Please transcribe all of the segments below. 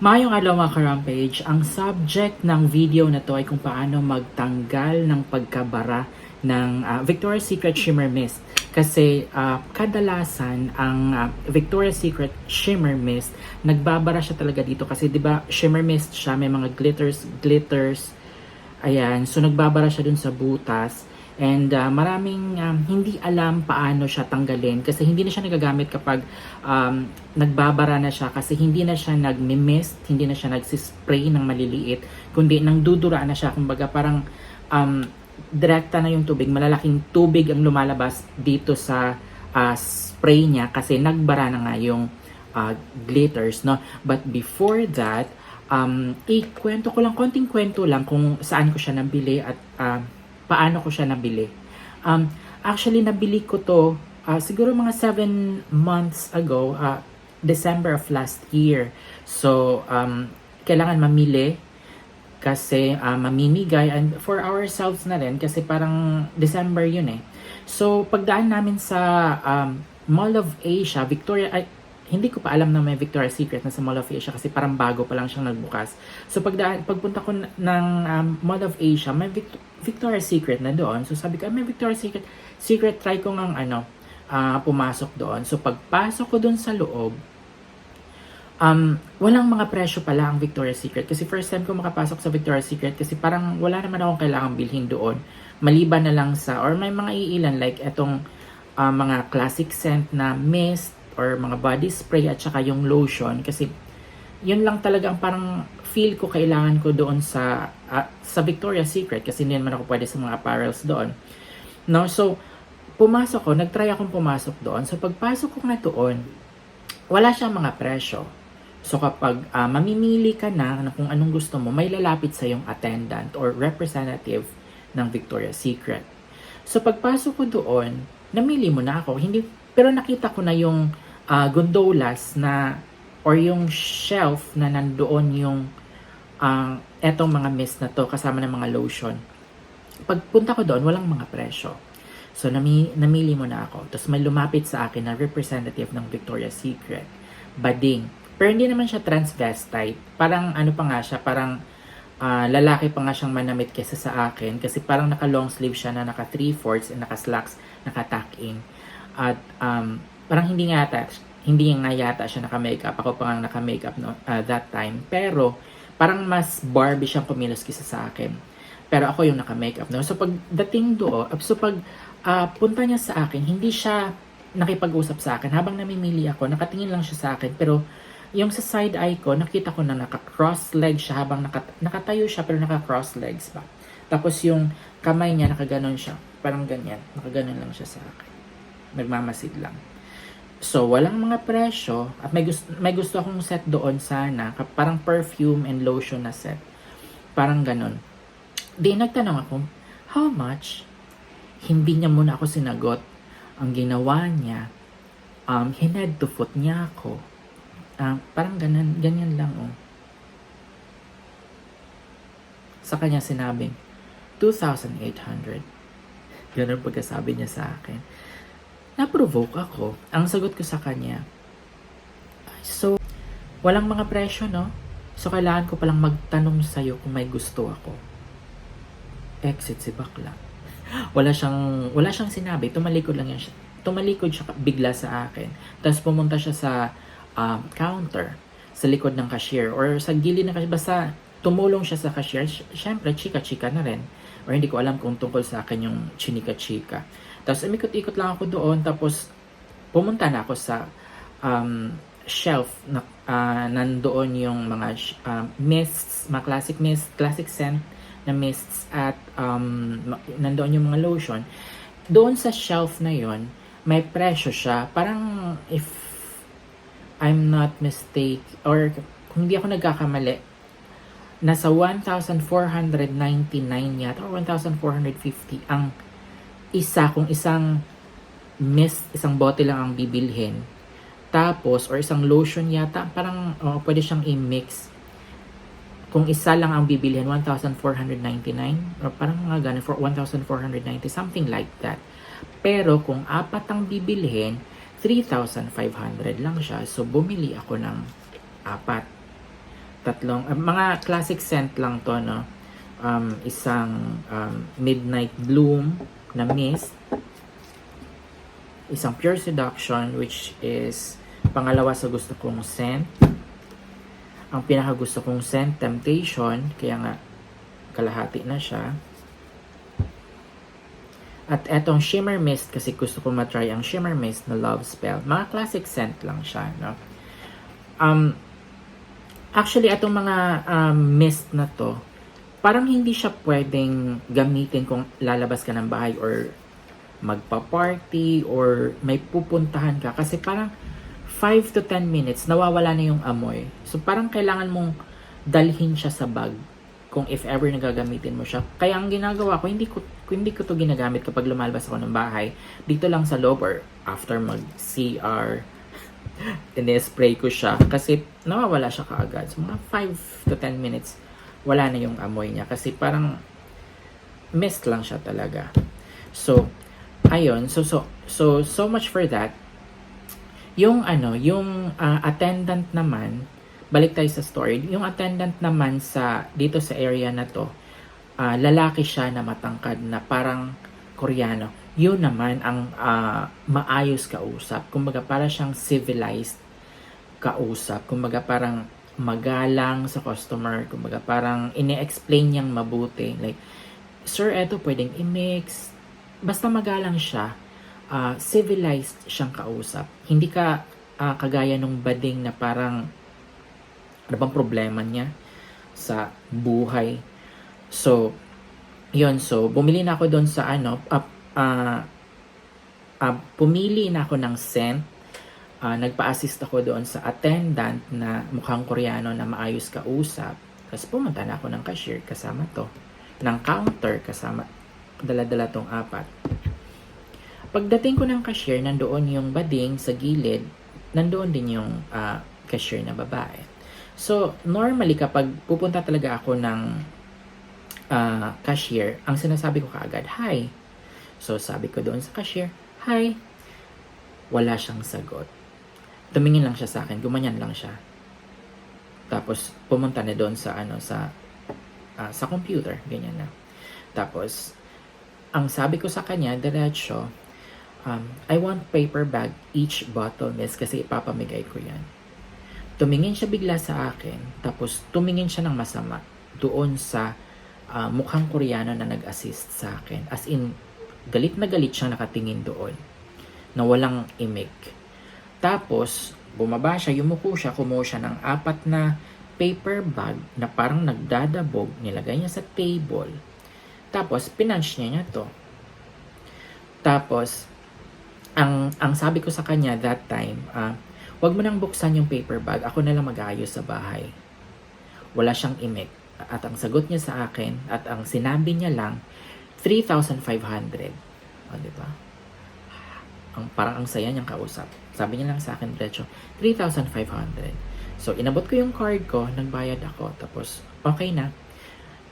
Mayong adlaw mga ka-Rampage, ang subject ng video na to ay kung paano magtanggal ng pagkabara ng Victoria's Secret Shimmer Mist. Kasi kadalasan ang Victoria's Secret Shimmer Mist, nagbabara siya talaga dito kasi 'di ba shimmer mist siya, may mga glitters. Ayan, so nagbabara siya dun sa butas. And maraming hindi alam paano siya tanggalin kasi hindi na siya nagagamit kapag nagbabara na siya kasi hindi na siya nagmi-mist, hindi na siya nagsispray ng maliliit, kundi nang duduraan na siya. Kumbaga parang direkta na yung tubig, malalaking tubig ang lumalabas dito sa spray niya kasi nagbara na nga yung glitters, no? But before that, ikwento ko lang, konting kwento lang kung saan ko siya nabili at paano ko siya nabili. Actually, nabili ko to siguro mga 7 months ago, December of last year. So, kailangan mamili kasi mamimigay and for ourselves na rin kasi parang December yun eh. So, pagdaan namin sa Mall of Asia, hindi ko pa alam na may Victoria's Secret na sa Mall of Asia kasi parang bago pa lang siyang nagbukas. So pagpunta ko ng Mall of Asia, may Victoria's Secret na doon. So sabi ko, may Victoria's Secret, try ko ngang pumasok doon. So pagpasok ko doon sa loob, walang mga presyo pala ang Victoria's Secret. Kasi first time ko makapasok sa Victoria's Secret kasi parang wala naman akong kailangang bilhin doon. Maliban na lang or may mga iilan like etong mga classic scent na mist, or mga body spray at saka yung lotion kasi yun lang talaga ang parang feel ko kailangan ko doon sa Victoria's Secret kasi hindi naman ako pwede sa mga apparels doon. No, so pumasok ko, nagtry akong pumasok doon. So pagpasok ko nga doon, wala siyang mga presyo. So kapag mamimili ka na kung anong gusto mo, may lalapit sa yung attendant or representative ng Victoria's Secret. So pagpasok ko doon, namili mo na ako. Pero nakita ko na yung gondolas na or yung shelf na nandoon yung etong mga mist na to kasama ng mga lotion. Pagpunta ko doon, walang mga presyo. So namili mo na ako. Tapos may lumapit sa akin na representative ng Victoria's Secret. Bading. Pero hindi naman siya transvestite. Parang ano pa nga siya, parang lalaki pa nga siyang manamit kesa sa akin kasi parang naka long sleeve siya na naka 3/4 and naka slacks, naka tuck in. At parang hindi nga yata siya naka-makeup. Ako pa nga naka-makeup that time. Pero, parang mas Barbie siyang kumilos kisa sa akin. Pero ako yung naka-makeup. No? So, pagdating doon, punta niya sa akin, hindi siya nakipag-usap sa akin. Habang namimili ako, nakatingin lang siya sa akin. Pero, yung sa side eye ko, nakita ko na naka-cross leg siya habang nakatayo siya pero naka-cross legs pa. Tapos yung kamay niya, nakaganon siya. Parang ganyan. Nakaganon lang siya sa akin. Nagmamasid lang. So, walang mga presyo at may gusto akong set doon sana, parang perfume and lotion na set. Parang ganun. Di nagtanong ako, how much? Hindi niya muna ako sinagot. Ang ginawa niya, head to foot niya ako. Parang ganyan lang oh. Sa kanya sinabing, 2,800. Ganun pagkasabi niya sa akin. Na-provoke ako. Ang sagot ko sa kanya, so, walang mga presyo, no? So, kailangan ko palang magtanong sa'yo kung may gusto ako. Exit si bakla. Wala siyang sinabi. Tumalikod siya bigla sa akin. Tapos pumunta siya sa counter, sa likod ng cashier, or sa gilid ng cashier. Basta, tumulong siya sa cashier. Siyempre, chika-chika na rin. Or hindi ko alam kung tungkol sa akin yung chinika-chika. Tapos umikot-ikot lang ako doon, tapos pumunta na ako sa shelf na nandoon yung mga mists, mga classic scent na mists at nandoon yung mga lotion. Doon sa shelf na yon, may presyo siya. Parang if I'm not mistaken, or kung hindi ako nagkakamali, nasa 1,499 yata or 1,450 ang kung isang mist, isang bote lang ang bibilhin. Tapos, or isang lotion yata, parang pwede siyang i-mix. Kung isa lang ang bibilhin, 1,499 or parang mga ganun, for 1,490, something like that. Pero kung apat ang bibilhin, 3,500 lang siya. So, bumili ako ng apat. mga classic scent lang to, no? Isang Midnight Bloom na mist, isang Pure Seduction, which is pangalawa sa gusto kong scent. Ang pinaka gusto kong scent, Temptation, kaya nga kalahati na siya. At etong Shimmer Mist, kasi gusto ko matry ang Shimmer Mist na Love Spell. Mga classic scent lang siya, no? Actually, itong mga mist na to, parang hindi siya pwedeng gamitin kung lalabas ka ng bahay or magpa-party or may pupuntahan ka. Kasi parang 5 to 10 minutes, nawawala na yung amoy. So, parang kailangan mong dalhin siya sa bag kung if ever nagagamitin mo siya. Kaya ang ginagawa ko, hindi ko to ginagamit kapag lumalabas ako ng bahay. Dito lang sa loob or after mag-CR, spray ko siya kasi nawawala siya kaagad. So, mga 5 to 10 minutes, wala na yung amoy niya kasi parang mist lang siya talaga. So, ayun. So much for that. Yung attendant naman, balik tayo sa story. Yung attendant naman dito sa area na to, lalaki siya na matangkad na parang Koreano. Yun naman ang maayos kausap. Kumbaga para siyang civilized kausap. Kumbaga parang magalang sa customer. Kumbaga parang ine-explain niyang mabuti. Like, sir, eto pwedeng i-mix. Basta magalang siya. Civilized siyang kausap. Hindi ka kagaya nung bading na parang ano bang problema niya sa buhay. So, yun. So, bumili na ako doon sa pumili na ako ng scent. Nagpa-assist ako doon sa attendant na mukhang Koreano na maayos kausap. Tapos pumunta na ako ng cashier kasama to. Ng counter kasama. Dala-dala tong 4. Pagdating ko ng cashier, nandoon yung bading sa gilid. Nandoon din yung cashier na babae. So, normally kapag pupunta talaga ako ng cashier, ang sinasabi ko kaagad, hi. So, sabi ko doon sa cashier, hi. Wala siyang sagot. Tumingin lang siya sa akin, gumanyan lang siya. Tapos, pumunta na doon sa sa computer, ganyan na. Tapos, ang sabi ko sa kanya, diretso, I want paper bag each bottle, miss, kasi ipapamigay ko yan. Tumingin siya bigla sa akin, tapos tumingin siya ng masama doon sa mukhang Koreano na nag-assist sa akin. As in, galit na galit siya nakatingin doon, na walang imik. Tapos, bumaba siya, yumuko siya, kumuha siya ng 4 na paper bag na parang nagdadabog, nilagay niya sa table. Tapos, pinunch niya to. Tapos, ang sabi ko sa kanya that time, wag mo nang buksan yung paper bag, ako na lang mag-aayos sa bahay. Wala siyang imik. At ang sagot niya sa akin, at ang sinabi niya lang, 3,500. O, diba? Parang ang saya niyang kausap. Sabi niya lang sa akin, diretso, 3,500. So, inabot ko yung card ko, nagbayad ako, tapos, okay na.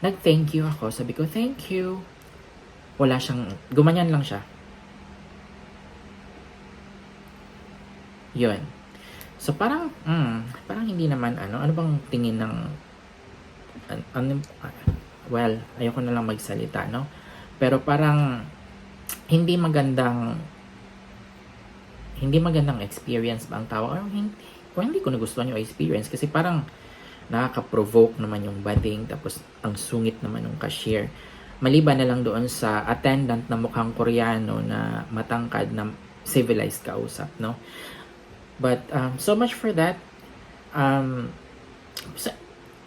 Nag-thank you ako. Sabi ko, thank you. Wala siyang, gumanyan lang siya. Yun. So, parang hindi naman, ano bang tingin ng, well, ayoko na lang magsalita, no? Pero parang, hindi magandang experience ba ang tawag? Hindi ko nagustuhan yung experience kasi parang nakaka-provoke naman yung bading, tapos ang sungit naman ng cashier. Maliban na lang doon sa attendant na mukhang Koreano na matangkad na civilized kausap, no? But so much for that.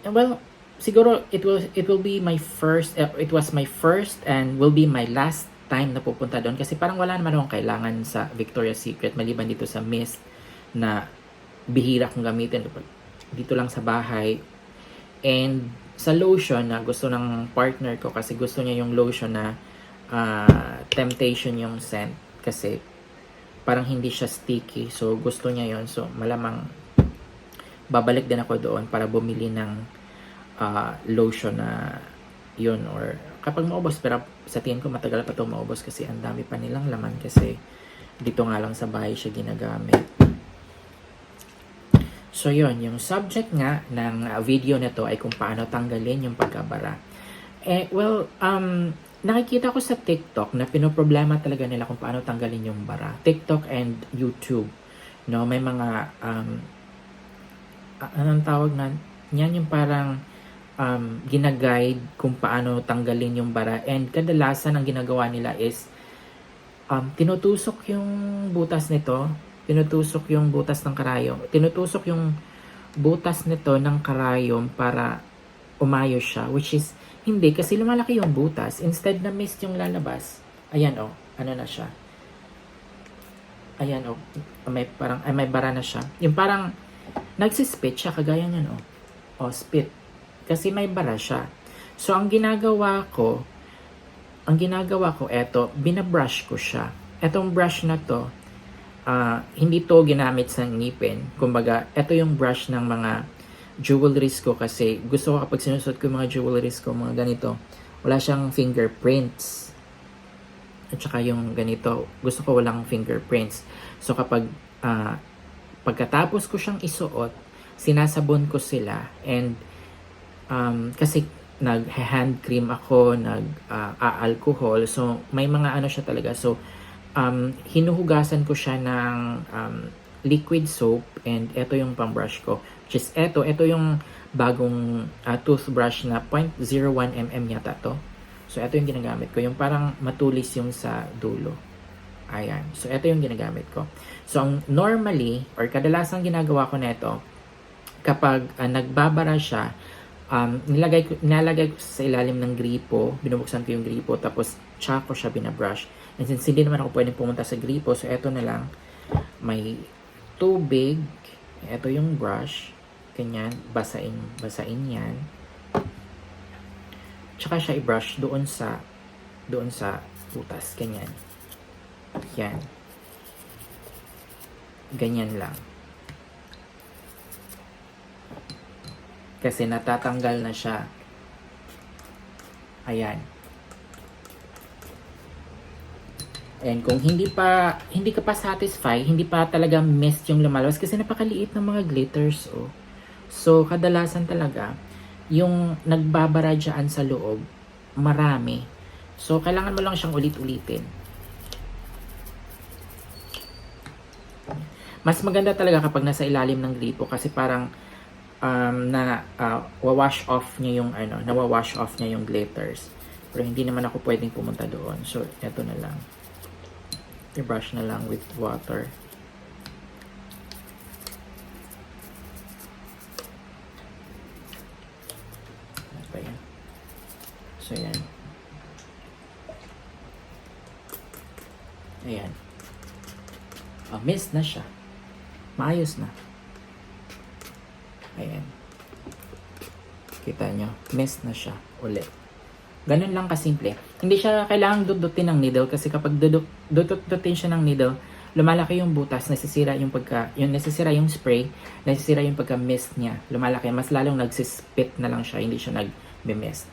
Well, siguro it will be my first, it was my first and will be my last time na pupunta doon kasi parang wala naman akong kailangan sa Victoria's Secret maliban dito sa mist na bihira kong gamitin dito lang sa bahay, and sa lotion na gusto ng partner ko kasi gusto niya yung lotion na Temptation yung scent kasi parang hindi siya sticky, so gusto niya yon. So malamang babalik din ako doon para bumili ng lotion na yun, or kapag maubos, pero sa tingin ko matagal pa ito maubos kasi ang dami pa nilang laman kasi dito nga lang sa bahay siya ginagamit. So yun, yung subject nga ng video na to ay kung paano tanggalin yung pagkabara. Nakikita ko sa TikTok na pinoproblema talaga nila kung paano tanggalin yung bara. TikTok and YouTube. No, may mga anong tawag na yan, yung parang ginaguide kung paano tanggalin yung bara, and kadalasan ang ginagawa nila is tinutusok yung butas nito, tinutusok yung butas ng karayom, tinutusok yung butas nito ng karayom para umayos siya, which is hindi, kasi lumalaki yung butas instead na mist yung lalabas. Ayan ano na siya, ayan may parang may bara na siya, yung parang nagsispit siya kagaya niyan spit, kasi may bara siya. So ang ginagawa ko eto, binabrush ko siya. Etong brush na to, hindi to ginamit sa ngipin. Kumbaga, eto yung brush ng mga jewelries ko, kasi gusto ko kapag sinusot ko yung mga jewelries ko, mga ganito, wala siyang fingerprints. At saka yung ganito, gusto ko walang fingerprints. So kapag pagkatapos ko siyang isuot, sinasabon ko sila, and kasi nag-hand cream ako, nag-alcohol, so may mga ano siya talaga. So hinuhugasan ko siya ng liquid soap, and ito yung pang-brush ko, which is ito yung bagong toothbrush na 0.01 mm yata to. So ito yung ginagamit ko, yung parang matulis yung sa dulo. Ayan, so ito yung ginagamit ko. So ang normally or kadalasang ginagawa ko nito, kapag nagbabara siya, nilalagay ko sa ilalim ng gripo, binubuksan ko yung gripo, tapos tsaka ko siya binabrush. And since hindi naman ako pwedeng pumunta sa gripo, so eto na lang, may tubig, eto yung brush, ganyan, basain yan. Tsaka siya i-brush doon sa butas, ganyan. Yan. Ganyan lang. Kasi natatanggal na siya. Ayan. And kung hindi ka pa satisfied, hindi pa talaga mist yung lumalabas, kasi napakaliit ng mga glitters. So kadalasan talaga yung nagbabara dyan sa loob, marami. So kailangan mo lang siyang ulit-ulitin. Mas maganda talaga kapag nasa ilalim ng gripo, kasi parang wawash off niya yung nawawash off niya yung glitters. Pero hindi naman ako pwedeng pumunta doon. So eto na lang, i-brush na lang with water. Okay. So yan. Ayan. Mist na siya. Maayos na. Ayan. Kita nyo, mist na siya ulit. Ganun lang kasimple. Hindi siya kailangang dudutin ng needle, kasi kapag dudutin siya ng needle, lumalaki yung butas, nasisira yung spray, nasisira yung pagka-mist niya. Lumalaki, mas lalong nagsispit na lang siya, hindi siya nag-mist.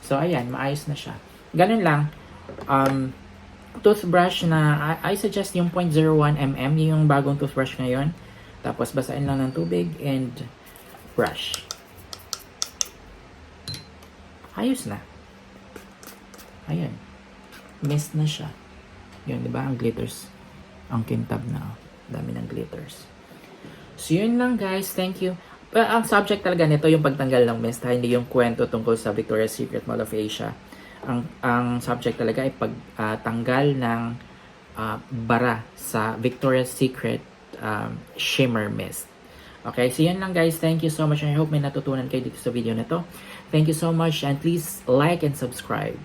So ayan, maayos na siya. Ganun lang. Toothbrush na, I suggest yung 0.01 mm, yung bagong toothbrush ngayon. Tapos basain lang ng tubig and brush. Ayos na. Ayan. Mist na siya. Yun, di ba? Ang glitters. Ang kintab na. Dami ng glitters. So, yun lang guys. Thank you. Ang subject talaga nito yung pagtanggal ng mist. Hindi yung kwento tungkol sa Victoria's Secret Mall of Asia. Ang subject talaga ay pagtanggal ng bara sa Victoria's Secret shimmer mist. Okay, so yan lang guys. Thank you so much. I hope may natutunan kayo dito sa video na to. Thank you so much, and please like and subscribe.